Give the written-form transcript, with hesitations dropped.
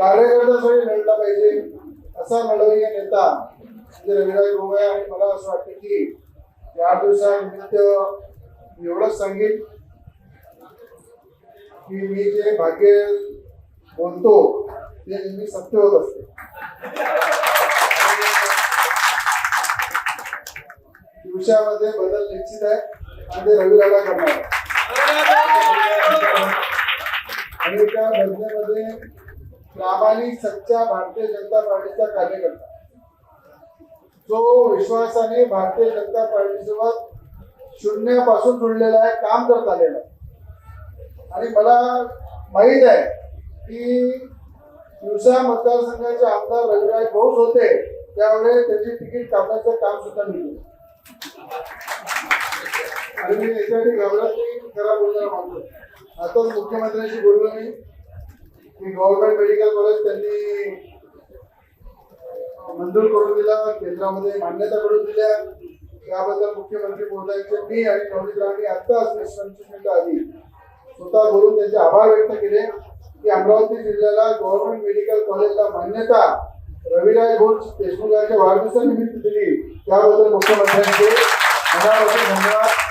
कार्यकर्त्यांसाठी लढला पाहिजे असा लढवय्या नेता म्हणजे रविराज भाऊ आहे. आणि मला असं वाटतं की या दिवसानिमित्त एवढंच सांगेन की मी जे भाग्य बोलतो ते नेहमी सत्य होत असते. दिवसामध्ये बदल निश्चित आहे आणि ते रविराला करणार आहे. आणि त्या बदलेमध्ये प्रामाणिक सच्चा भारतीय जनता पार्टीचा कार्यकर्ता जो विश्वासाने भारतीय जनता पार्टीसोबत शून्यापासून जुळलेला आहे, काम करत आलेला आहे. आणि मला माहीत आहे की दिवसा मतदारसंघाचे आमदार रविराज भाऊच होते त्यावेळेस त्याची तिकीट कापण्याचं काम सुद्धा निघलं. आणि मी याच्यासाठी घाबरत नाही, खरा बोलणारा मानतो. आता मुख्यमंत्र्यांशी बोललो मी गव्हर्नमेंट मेडिकल कॉलेज त्यांनी मंजूर करून दिला, केंद्रामध्ये मान्यता करून दिल्या. त्याबद्दल मुख्यमंत्री महोदयांचे मी आणि नवनीतरावांनी आता 25 मिनिटं आधी स्वतः बोलून त्यांचे आभार व्यक्त केले की अमरावती जिल्ह्याला गव्हर्नमेंट मेडिकल कॉलेजला मान्यता रविराज भाऊ देशमुख यांच्या वाढदिवसानिमित्त दिली. त्याबद्दल मुख्यमंत्र्यांचे मनापासून धन्यवाद.